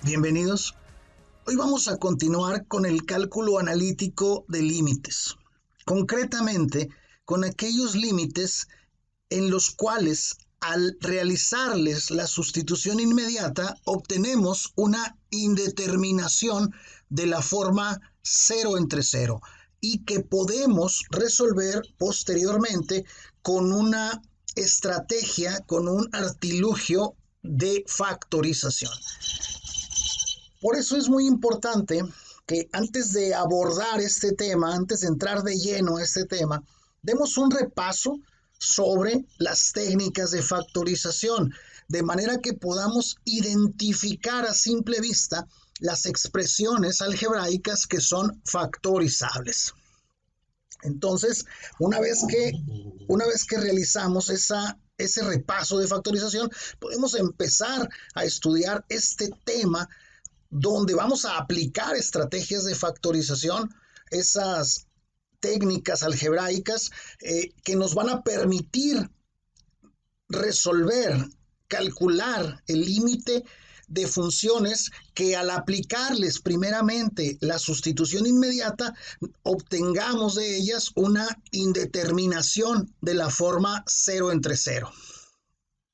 Bienvenidos. Hoy vamos a continuar con el cálculo analítico de límites, concretamente con aquellos límites en los cuales al realizarles la sustitución inmediata obtenemos una indeterminación de la forma 0 entre 0 y que podemos resolver posteriormente con una estrategia, con un artilugio de factorización. Por eso es muy importante que antes de abordar este tema, antes de entrar de lleno a este tema, demos un repaso sobre las técnicas de factorización, de manera que podamos identificar a simple vista las expresiones algebraicas que son factorizables. Entonces, una vez que realizamos ese repaso de factorización, podemos empezar a estudiar este tema donde vamos a aplicar estrategias de factorización, esas técnicas algebraicas que nos van a permitir resolver, calcular el límite de funciones que al aplicarles primeramente la sustitución inmediata obtengamos de ellas una indeterminación de la forma 0 entre 0.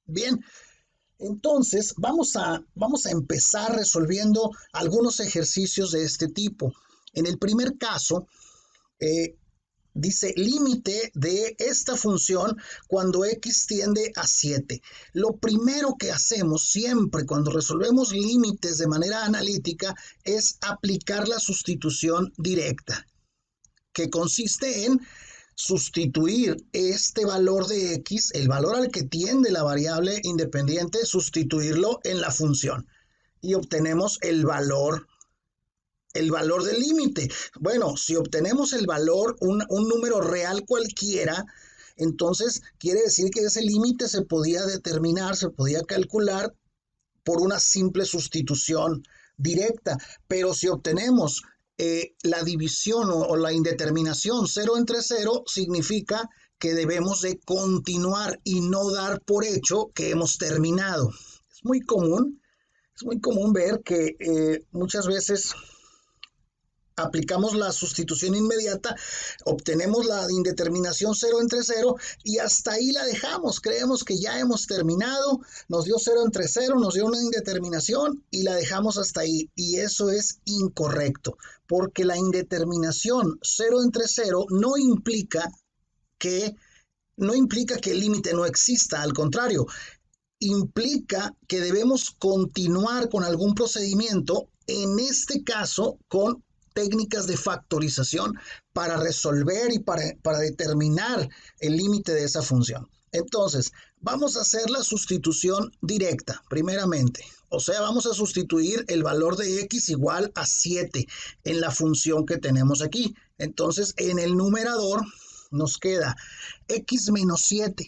Bien, entonces vamos a empezar resolviendo algunos ejercicios de este tipo. En el primer caso, dice límite de esta función cuando x tiende a 7. Lo primero que hacemos siempre cuando resolvemos límites de manera analítica es aplicar la sustitución directa, que consiste en sustituir este valor de x, el valor al que tiende la variable independiente, sustituirlo en la función y obtenemos el valor del límite. Bueno, si obtenemos el valor, un número real cualquiera, entonces quiere decir que ese límite se podía determinar, se podía calcular por una simple sustitución directa. Pero si obtenemos la división o la indeterminación 0 entre 0, significa que debemos de continuar y no dar por hecho que hemos terminado. Es muy común ver que muchas veces aplicamos la sustitución inmediata, obtenemos la indeterminación 0 entre 0 y hasta ahí la dejamos. Creemos que ya hemos terminado, nos dio 0 entre 0, nos dio una indeterminación y la dejamos hasta ahí. Y eso es incorrecto, porque la indeterminación 0 entre 0 no implica que el límite no exista, al contrario, implica que debemos continuar con algún procedimiento, en este caso con técnicas de factorización para resolver y para determinar el límite de esa función. Entonces, vamos a hacer la sustitución directa, primeramente. O sea, vamos a sustituir el valor de x igual a 7 en la función que tenemos aquí. Entonces, en el numerador nos queda x menos 7.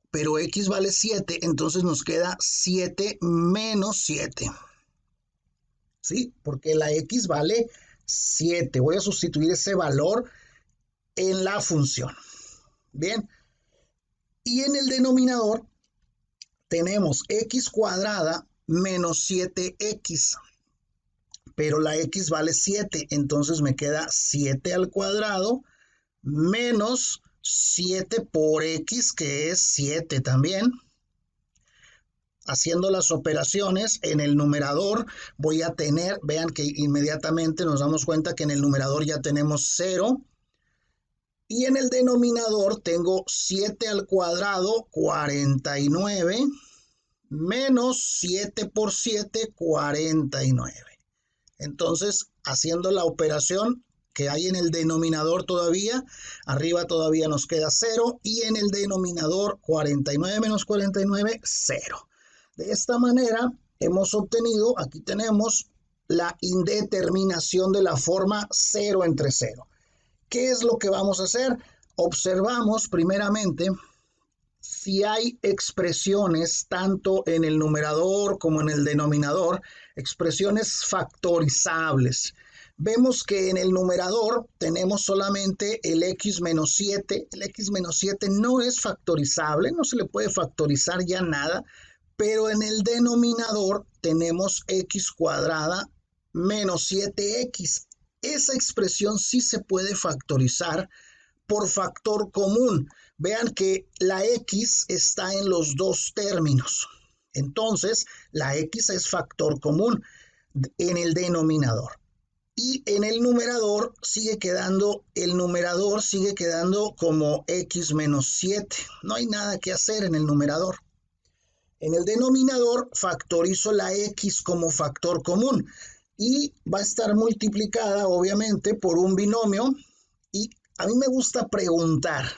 Pero x vale 7, entonces nos queda 7 menos 7. ¿Sí? Porque la x vale 7. Voy a sustituir ese valor en la función. Bien. Y en el denominador tenemos x cuadrada menos 7x. Pero la x vale 7, entonces me queda 7 al cuadrado menos 7 por x, que es 7 también. Haciendo las operaciones en el numerador voy a tener, vean que inmediatamente nos damos cuenta que en el numerador ya tenemos 0. Y en el denominador tengo 7 al cuadrado, 49, menos 7 por 7, 49. Entonces, haciendo la operación que hay en el denominador todavía, arriba todavía nos queda 0, y en el denominador 49 menos 49, 0. De esta manera hemos obtenido, aquí tenemos la indeterminación de la forma 0 entre 0. ¿Qué es lo que vamos a hacer? Observamos primeramente si hay expresiones tanto en el numerador como en el denominador, expresiones factorizables. Vemos que en el numerador tenemos solamente el x menos 7. El x menos 7 no es factorizable, no se le puede factorizar ya nada, pero en el denominador tenemos x cuadrada menos 7x. Esa expresión sí se puede factorizar por factor común. Vean que la x está en los dos términos. Entonces, la x es factor común en el denominador. Y en el numerador el numerador sigue quedando como x menos 7. No hay nada que hacer en el numerador. En el denominador factorizo la x como factor común y va a estar multiplicada obviamente por un binomio. Y a mí me gusta preguntar,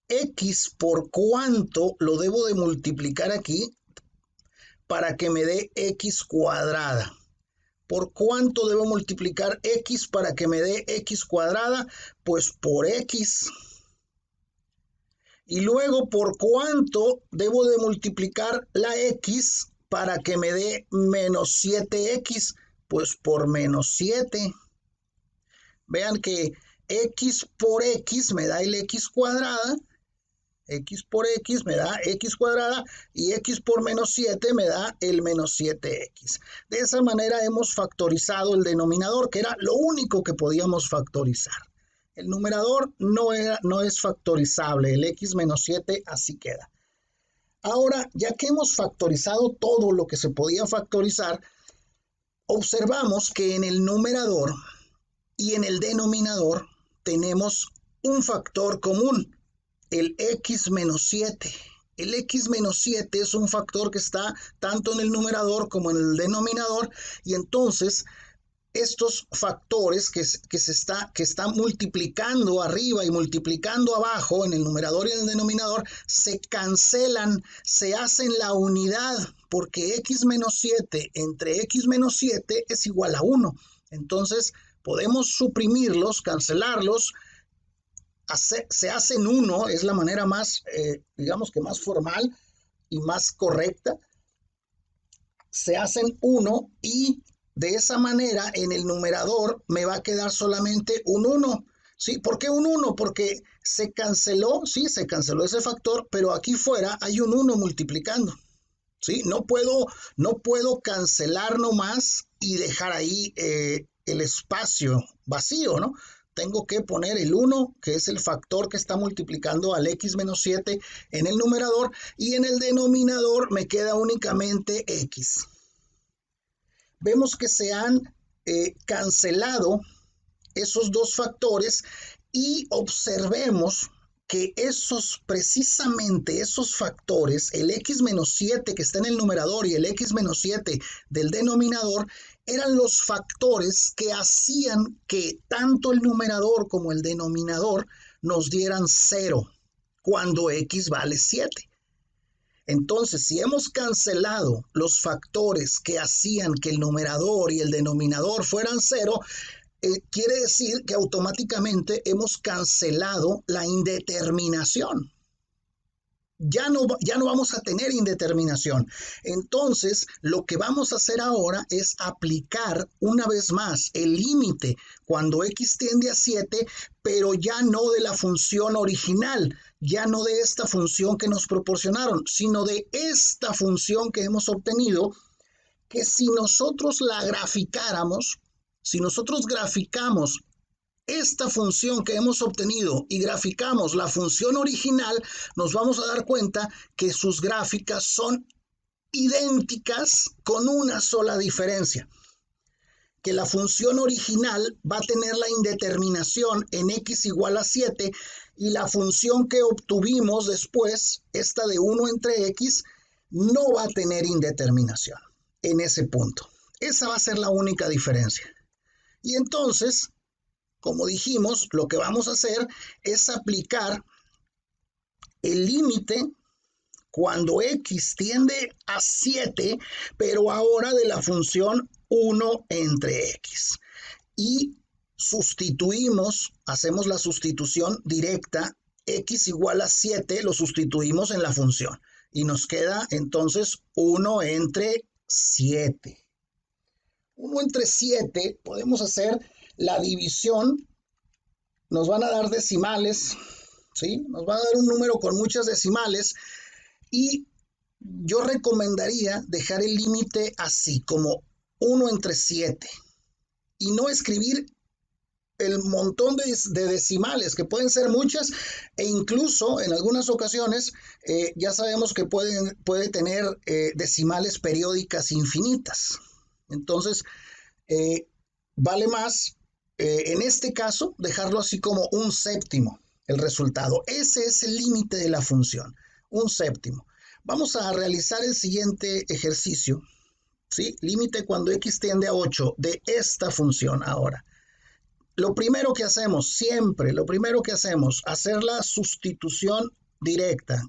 ¿x por cuánto lo debo de multiplicar aquí para que me dé x cuadrada? ¿Por cuánto debo multiplicar x para que me dé x cuadrada? Pues por x. Y luego, ¿por cuánto debo de multiplicar la x para que me dé menos 7x? Pues por menos 7. Vean que x por x me da el x cuadrada, x por x me da x cuadrada y x por menos 7 me da el menos 7x. De esa manera hemos factorizado el denominador, que era lo único que podíamos factorizar. El numerador no es factorizable, el x menos 7 así queda. Ahora, ya que hemos factorizado todo lo que se podía factorizar, observamos que en el numerador y en el denominador tenemos un factor común, el x menos 7. El x menos 7 es un factor que está tanto en el numerador como en el denominador, y entonces estos factores que están multiplicando arriba y multiplicando abajo en el numerador y en el denominador se cancelan, se hacen la unidad, porque x menos 7 entre x menos 7 es igual a 1. Entonces podemos suprimirlos, cancelarlos, se hacen 1, es la manera más, digamos que más formal y más correcta. Se hacen 1 y de esa manera en el numerador me va a quedar solamente un 1. ¿Sí? ¿Por qué un 1? Porque se canceló, sí, se canceló ese factor, pero aquí fuera hay un 1 multiplicando. ¿Sí? No puedo cancelar nomás y dejar ahí el espacio vacío, ¿no? Tengo que poner el 1, que es el factor que está multiplicando al x menos 7 en el numerador, y en el denominador me queda únicamente x. Vemos que se han cancelado esos dos factores y observemos que precisamente esos factores, el x menos 7 que está en el numerador y el x menos 7 del denominador, eran los factores que hacían que tanto el numerador como el denominador nos dieran 0 cuando x vale 7. Entonces, si hemos cancelado los factores que hacían que el numerador y el denominador fueran 0, quiere decir que automáticamente hemos cancelado la indeterminación. Ya no vamos a tener indeterminación. Entonces, lo que vamos a hacer ahora es aplicar una vez más el límite cuando x tiende a 7, pero ya no de la función original, ya no de esta función que nos proporcionaron, sino de esta función que hemos obtenido, que si nosotros la graficáramos, si nosotros graficamos esta función que hemos obtenido y graficamos la función original, nos vamos a dar cuenta que sus gráficas son idénticas con una sola diferencia, que la función original va a tener la indeterminación en x igual a 7 y la función que obtuvimos después, esta de 1 entre x, no va a tener indeterminación en ese punto. Esa va a ser la única diferencia. Y entonces, como dijimos, lo que vamos a hacer es aplicar el límite cuando x tiende a 7, pero ahora de la función 1 entre x. Y sustituimos, hacemos la sustitución directa, x igual a 7, lo sustituimos en la función. Y nos queda entonces 1 entre 7. 1 entre 7, podemos hacer la división, nos van a dar decimales, ¿sí? Nos va a dar un número con muchas decimales y yo recomendaría dejar el límite así, como 1/7, y no escribir el montón de decimales, que pueden ser muchas, e incluso en algunas ocasiones ya sabemos que puede tener decimales periódicas infinitas. Entonces, vale más, en este caso, dejarlo así como 1/7 el resultado. Ese es el límite de la función, 1/7. Vamos a realizar el siguiente ejercicio, ¿sí? Límite cuando x tiende a 8 de esta función ahora. Lo primero que hacemos, siempre, lo primero que hacemos, hacer la sustitución directa.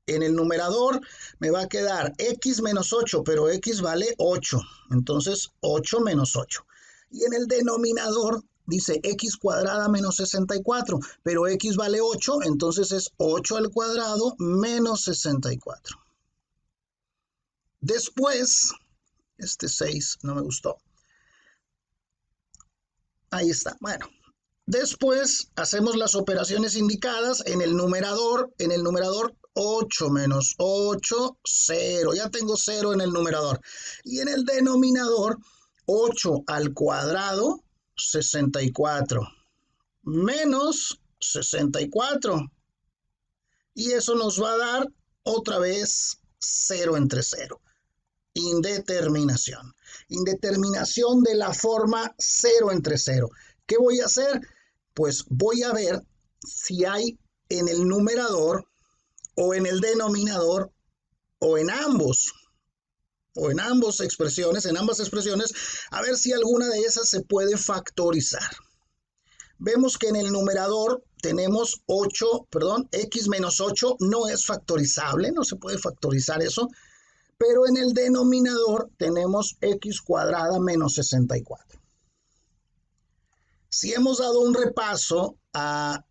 En el numerador me va a quedar x menos 8, pero x vale 8. Entonces, 8 menos 8. Y en el denominador dice x cuadrada menos 64, pero x vale 8, entonces es 8 al cuadrado menos 64. Después, este 6 no me gustó. Ahí está. Bueno, después hacemos las operaciones indicadas en el numerador. 8 menos 8, 0. Ya tengo 0 en el numerador. Y en el denominador, 8 al cuadrado, 64. Menos 64. Y eso nos va a dar otra vez 0/0. Indeterminación. Indeterminación de la forma 0/0. ¿Qué voy a hacer? Pues voy a ver si hay en el numerador o en el denominador o en ambas expresiones, a ver si alguna de esas se puede factorizar. Vemos que en el numerador tenemos x menos 8 no es factorizable, no se puede factorizar eso. Pero en el denominador tenemos x cuadrada menos 64. Si hemos dado un repaso a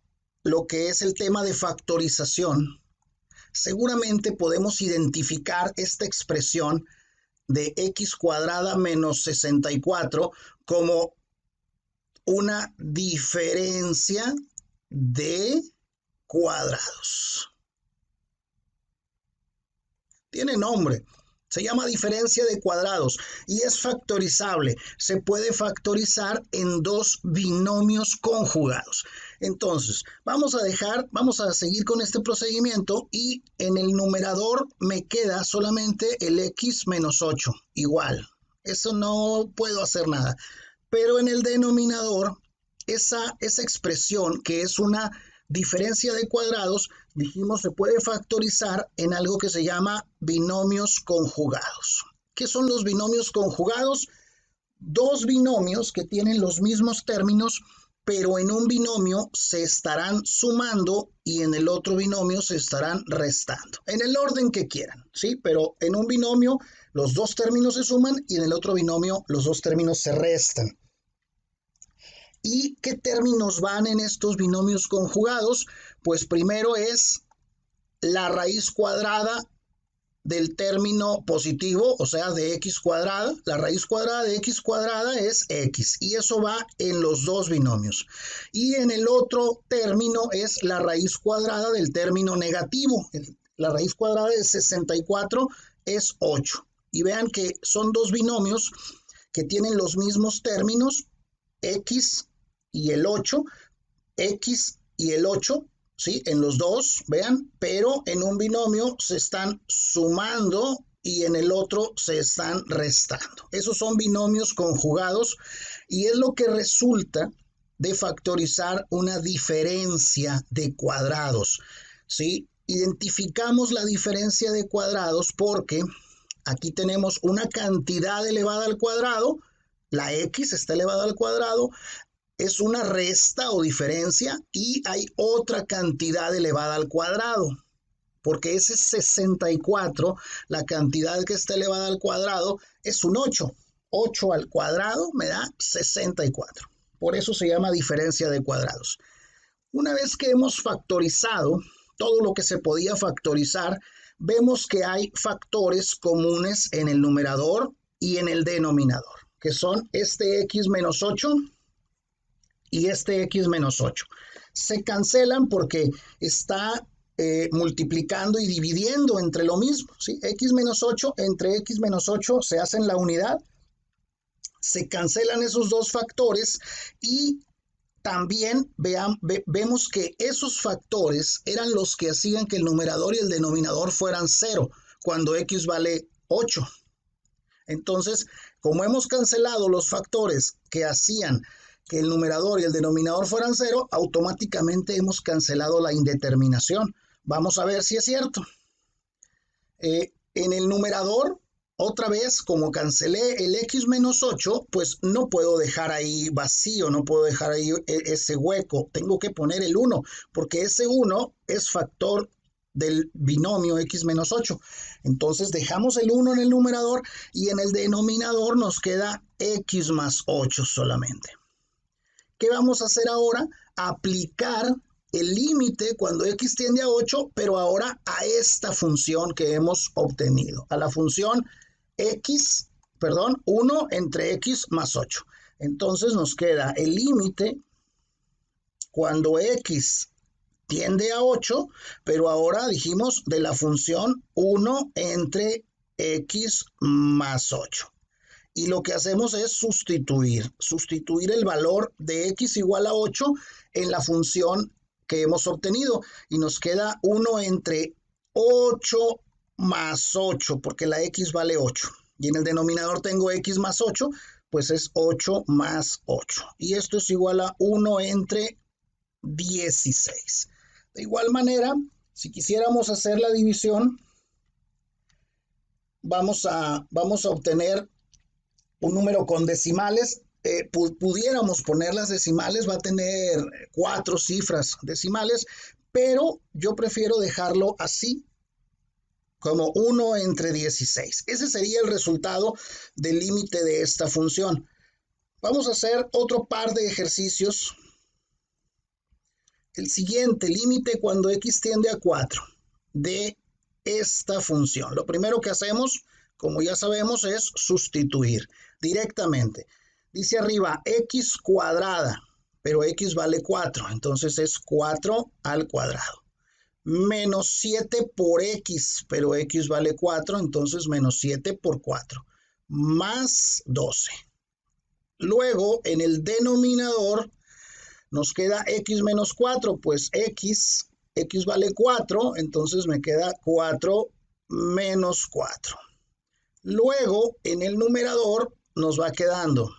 lo que es el tema de factorización, seguramente podemos identificar esta expresión de x cuadrada menos 64 como una diferencia de cuadrados. Tiene nombre. Se llama diferencia de cuadrados y es factorizable. Se puede factorizar en dos binomios conjugados. Entonces, vamos a seguir con este procedimiento y en el numerador me queda solamente el x menos 8, igual. Eso no puedo hacer nada. Pero en el denominador, esa expresión que es una diferencia de cuadrados, dijimos, se puede factorizar en algo que se llama binomios conjugados. ¿Qué son los binomios conjugados? Dos binomios que tienen los mismos términos, pero en un binomio se estarán sumando y en el otro binomio se estarán restando, en el orden que quieran, ¿sí? Pero en un binomio los dos términos se suman y en el otro binomio los dos términos se restan. ¿Y qué términos van en estos binomios conjugados? Pues primero es la raíz cuadrada del término positivo, o sea, de x cuadrada. La raíz cuadrada de x cuadrada es x, y eso va en los dos binomios. Y en el otro término es la raíz cuadrada del término negativo. La raíz cuadrada de 64 es 8. Y vean que son dos binomios que tienen los mismos términos, x y el 8, x y el 8, ¿sí? En los dos, vean, pero en un binomio se están sumando y en el otro se están restando. Esos son binomios conjugados y es lo que resulta de factorizar una diferencia de cuadrados, ¿sí? Identificamos la diferencia de cuadrados porque aquí tenemos una cantidad elevada al cuadrado, la x está elevada al cuadrado, es una resta o diferencia y hay otra cantidad elevada al cuadrado, porque ese 64, la cantidad que está elevada al cuadrado es un 8. 8 al cuadrado me da 64. Por eso se llama diferencia de cuadrados. Una vez que hemos factorizado todo lo que se podía factorizar, vemos que hay factores comunes en el numerador y en el denominador, que son este x menos 8 y este x menos 8. Se cancelan porque está multiplicando y dividiendo entre lo mismo, ¿sí? X menos 8 entre X menos 8 se hacen la unidad, se cancelan esos dos factores y también vemos que esos factores eran los que hacían que el numerador y el denominador fueran 0 cuando X vale 8. Entonces, como hemos cancelado los factores que hacían que el numerador y el denominador fueran 0, automáticamente hemos cancelado la indeterminación. Vamos a ver si es cierto. En el numerador, otra vez, como cancelé el X menos 8, pues no puedo dejar ahí vacío, no puedo dejar ahí ese hueco. Tengo que poner el 1, porque ese 1 es factor del binomio X menos 8. Entonces dejamos el 1 en el numerador y en el denominador nos queda X más 8 solamente. ¿Qué vamos a hacer ahora? Aplicar el límite cuando X tiende a 8, pero ahora a esta función que hemos obtenido, a la función 1 entre X más 8. Entonces nos queda el límite cuando X tiende a 8, pero ahora dijimos de la función 1 entre X más 8. Y lo que hacemos es sustituir el valor de X igual a 8 en la función que hemos obtenido. Y nos queda 1 entre 8 más 8, porque la X vale 8. Y en el denominador tengo X más 8, pues es 8 más 8. Y esto es igual a 1 entre 16. De igual manera, si quisiéramos hacer la división, vamos a obtener un número con decimales. Pudiéramos poner las decimales, va a tener 4 cifras decimales, pero yo prefiero dejarlo así, como 1 entre 16. Ese sería el resultado del límite de esta función. Vamos a hacer otro par de ejercicios. El siguiente, límite cuando X tiende a 4 de esta función. Lo primero que hacemos, como ya sabemos, es sustituir directamente. Dice arriba X cuadrada, pero X vale 4, entonces es 4 al cuadrado. Menos 7 por X, pero X vale 4, entonces menos 7 por 4. Más 12. Luego, en el denominador, nos queda X menos 4, pues X vale 4, entonces me queda 4 menos 4. Luego, en el numerador, nos va quedando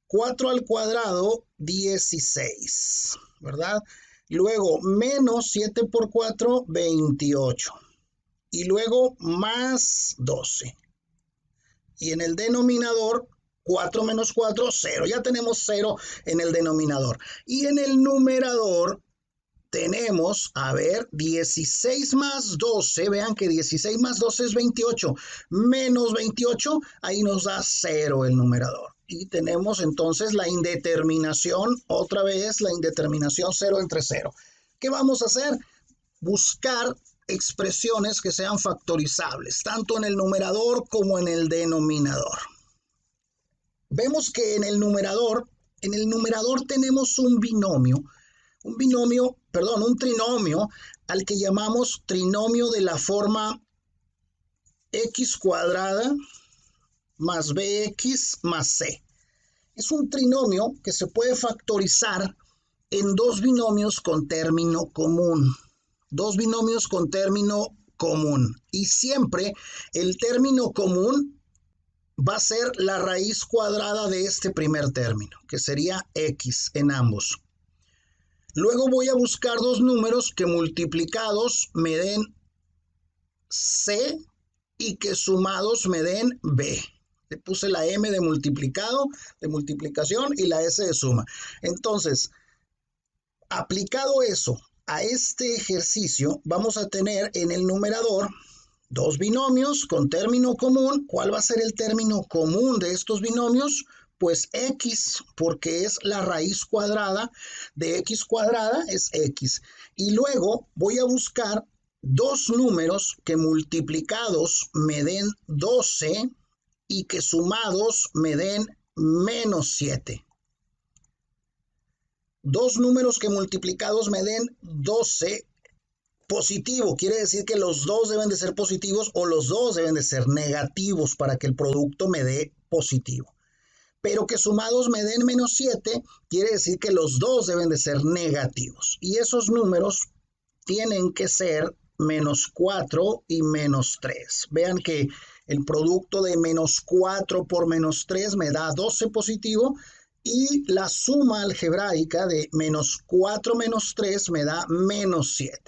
4 al cuadrado, 16, ¿verdad? Luego, menos 7 por 4, 28. Y luego, más 12. Y en el denominador, 4 menos 4, 0. Ya tenemos 0 en el denominador. Y en el numerador tenemos, a ver, 16 más 12. Vean que 16 más 12 es 28. Menos 28, ahí nos da 0 el numerador. Y tenemos entonces la indeterminación, otra vez la indeterminación 0 entre 0. ¿Qué vamos a hacer? Buscar expresiones que sean factorizables, tanto en el numerador como en el denominador. Vemos que en el numerador tenemos un trinomio al que llamamos trinomio de la forma x cuadrada más bx más c. Es un trinomio que se puede factorizar en dos binomios con término común. Y siempre el término común va a ser la raíz cuadrada de este primer término, que sería x en ambos. Luego voy a buscar dos números que multiplicados me den c y que sumados me den b. Le puse la m de multiplicación y la s de suma. Entonces, aplicado eso a este ejercicio, vamos a tener en el numerador dos binomios con término común. ¿Cuál va a ser el término común de estos binomios? Pues x, porque es la raíz cuadrada de x cuadrada, es x. Y luego voy a buscar dos números que multiplicados me den 12 y que sumados me den menos 7. Dos números que multiplicados me den 12 positivo, quiere decir que los dos deben de ser positivos o los dos deben de ser negativos para que el producto me dé positivo. Pero que sumados me den menos 7, quiere decir que los dos deben de ser negativos. Y esos números tienen que ser menos 4 y menos 3. Vean que el producto de menos 4 por menos 3 me da 12 positivo y la suma algebraica de menos 4 menos 3 me da menos 7.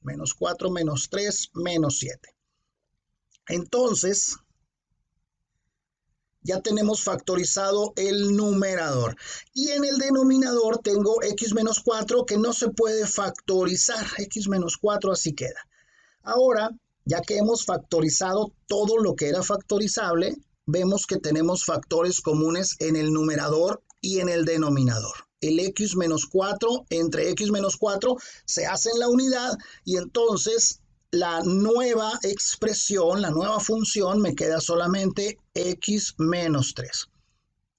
Menos 4 menos 3 menos 7. Entonces, ya tenemos factorizado el numerador. Y en el denominador tengo x menos 4 que no se puede factorizar. X menos 4 así queda. Ahora, ya que hemos factorizado todo lo que era factorizable, vemos que tenemos factores comunes en el numerador y en el denominador. El x menos 4 entre x menos 4 se hace en la unidad y entonces la nueva expresión, la nueva función me queda solamente x menos 3.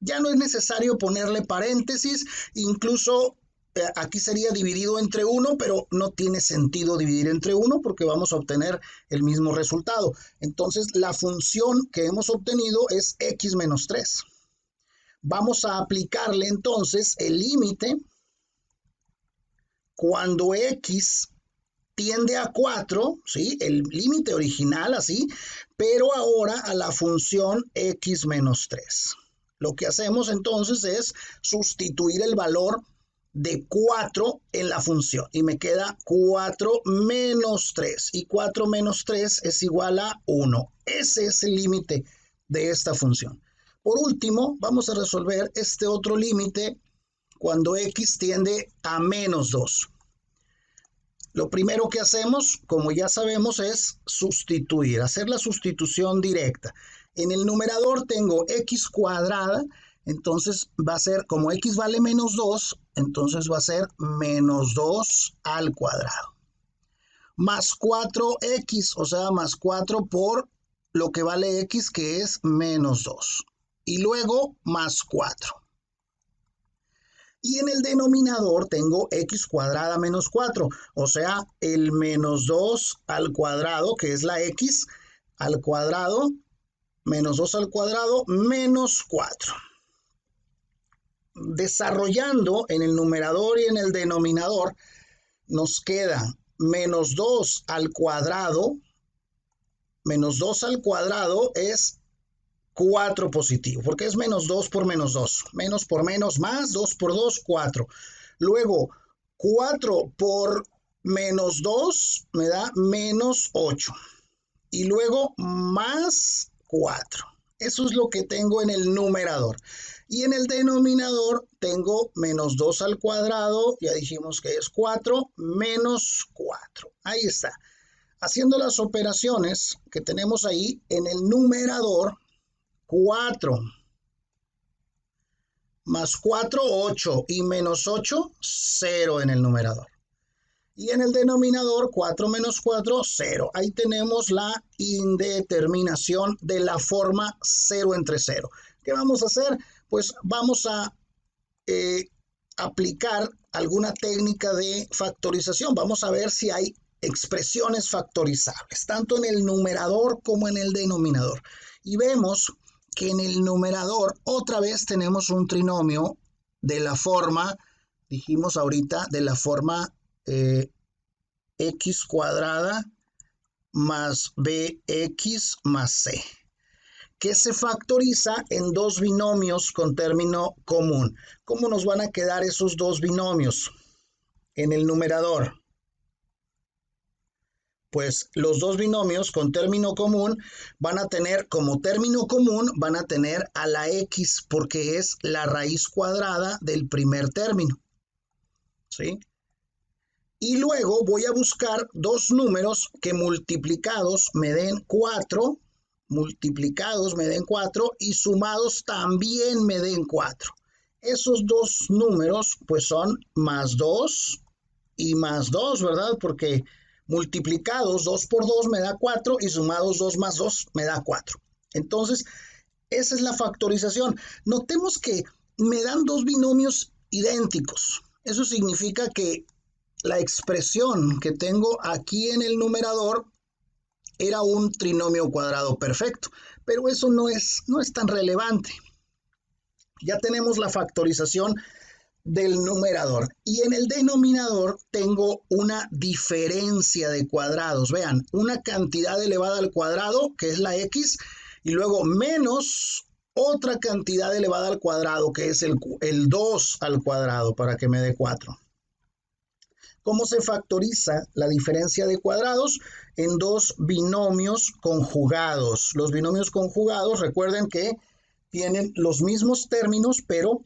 Ya no es necesario ponerle paréntesis, incluso aquí sería dividido entre 1, pero no tiene sentido dividir entre 1 porque vamos a obtener el mismo resultado. Entonces la función que hemos obtenido es x menos 3. Vamos a aplicarle entonces el límite cuando x tiende a 4, ¿sí? El límite original así, pero ahora a la función x menos 3. Lo que hacemos entonces es sustituir el valor de 4 en la función y me queda 4 menos 3 y 4 menos 3 es igual a 1. Ese es el límite de esta función. Por último, vamos a resolver este otro límite cuando x tiende a menos 2. Lo primero que hacemos, como ya sabemos, es sustituir, hacer la sustitución directa. En el numerador tengo x cuadrada, entonces va a ser, como x vale menos 2, entonces va a ser menos 2 al cuadrado. Más 4x, o sea, más 4 por lo que vale x, que es menos 2. Y luego más 4. Y en el denominador tengo x cuadrada menos 4, o sea, el menos 2 al cuadrado, que es la x, al cuadrado, menos 2 al cuadrado, menos 4. Desarrollando en el numerador y en el denominador, nos queda menos 2 al cuadrado. Menos 2 al cuadrado es 4 positivo, porque es menos 2 por menos 2. Menos por menos más, 2 por 2, 4. Luego, 4 por menos 2 me da menos 8. Y luego más 4. Eso es lo que tengo en el numerador. Y en el denominador tengo menos 2 al cuadrado, ya dijimos que es 4, menos 4. Ahí está. Haciendo las operaciones que tenemos ahí en el numerador, 4 más 4, 8 y menos 8, 0 en el numerador. Y en el denominador, 4 menos 4, 0. Ahí tenemos la indeterminación de la forma 0 entre 0. ¿Qué vamos a hacer? Pues vamos a aplicar alguna técnica de factorización. Vamos a ver si hay expresiones factorizables, tanto en el numerador como en el denominador. Y vemos que en el numerador otra vez tenemos un trinomio de la forma, dijimos ahorita, de la forma x cuadrada más bx más c, que se factoriza en dos binomios con término común. ¿Cómo nos van a quedar esos dos binomios en el numerador? Pues los dos binomios con término común van a tener, como término común, van a tener a la x porque es la raíz cuadrada del primer término, ¿sí? Y luego voy a buscar dos números que multiplicados me den 4, multiplicados me den 4 y sumados también me den 4. Esos dos números pues son más 2 y más 2, ¿verdad? Porque multiplicados 2 por 2 me da 4 y sumados 2 más 2 me da 4. Entonces, esa es la factorización. Notemos que me dan dos binomios idénticos. Eso significa que la expresión que tengo aquí en el numerador era un trinomio cuadrado perfecto, pero eso no es tan relevante. Ya tenemos la factorización del numerador y en el denominador tengo una diferencia de cuadrados. Vean, una cantidad elevada al cuadrado, que es la x, y luego menos otra cantidad elevada al cuadrado, que es el 2 al cuadrado, para que me dé 4. ¿Cómo se factoriza la diferencia de cuadrados? En dos binomios conjugados. Los binomios conjugados, recuerden que tienen los mismos términos, pero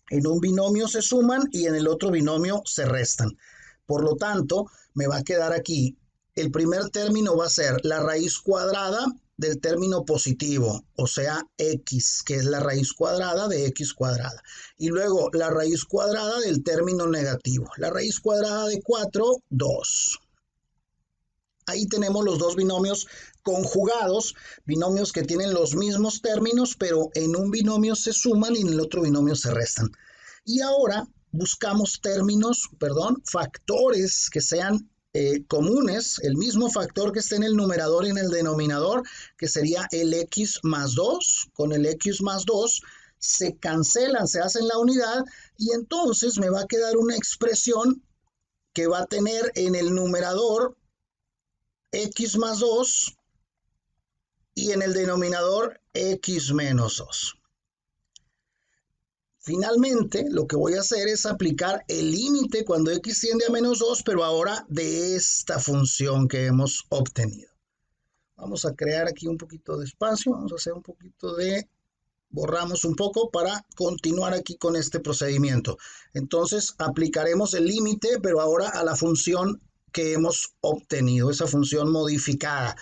en un binomio se suman y en el otro binomio se restan. Por lo tanto, me va a quedar aquí, el primer término va a ser la raíz cuadrada del término positivo, o sea, x, que es la raíz cuadrada de x cuadrada. Y luego la raíz cuadrada del término negativo. La raíz cuadrada de 4, 2. Ahí tenemos los dos binomios conjugados, binomios que tienen los mismos términos, pero en un binomio se suman y en el otro binomio se restan. Y ahora buscamos factores que sean comunes, el mismo factor que esté en el numerador y en el denominador, que sería el x más 2. Con el x más 2 se cancelan, se hacen la unidad y entonces me va a quedar una expresión que va a tener en el numerador x más 2 y en el denominador x menos 2. Finalmente, lo que voy a hacer es aplicar el límite cuando x tiende a menos 2, pero ahora de esta función que hemos obtenido. Vamos a crear aquí un poquito de espacio, vamos a hacer un poquito de... borramos un poco para continuar aquí con este procedimiento. Entonces, aplicaremos el límite, pero ahora a la función que hemos obtenido, esa función modificada.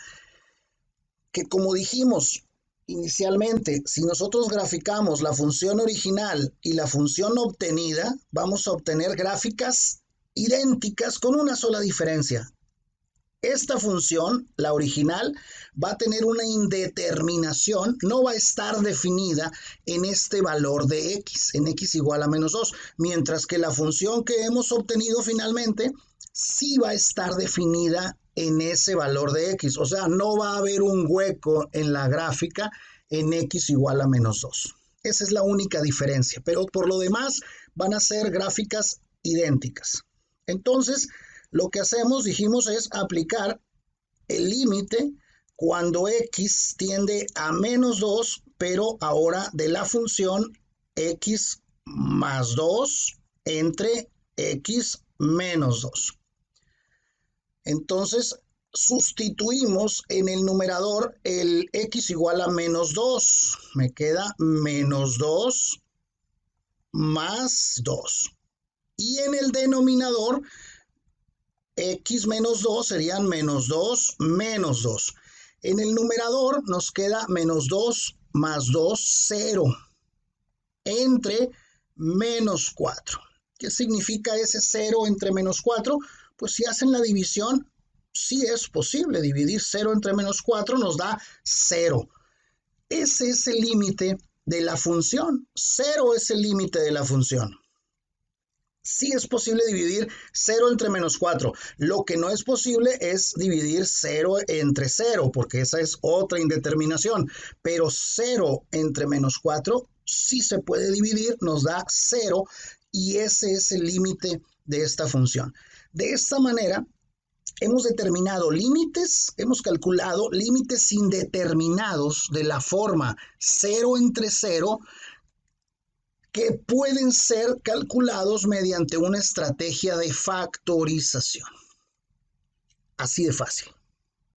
Que como dijimos inicialmente, si nosotros graficamos la función original y la función obtenida, vamos a obtener gráficas idénticas con una sola diferencia. Esta función, la original, va a tener una indeterminación, no va a estar definida en este valor de x, en x igual a menos 2, mientras que la función que hemos obtenido finalmente sí va a estar definida en ese valor de x, o sea, no va a haber un hueco en la gráfica en x igual a menos 2. Esa es la única diferencia, pero por lo demás van a ser gráficas idénticas. Entonces, lo que hacemos, dijimos, es aplicar el límite cuando x tiende a menos 2, pero ahora de la función x más 2 entre x menos 2. Entonces, sustituimos en el numerador el x igual a menos 2. Me queda menos 2 más 2. Y en el denominador, x menos 2 serían menos 2 menos 2. En el numerador nos queda menos 2 más 2, 0, entre menos 4. ¿Qué significa ese 0 entre menos 4? Pues si hacen la división, sí es posible dividir 0 entre menos 4, nos da 0. Ese es el límite de la función. 0 es el límite de la función. Sí es posible dividir 0 entre menos 4. Lo que no es posible es dividir 0 entre 0, porque esa es otra indeterminación. Pero 0 entre menos 4 sí se puede dividir, nos da 0, y ese es el límite de esta función. De esta manera, hemos determinado límites, hemos calculado límites indeterminados de la forma 0 entre 0, que pueden ser calculados mediante una estrategia de factorización. Así de fácil.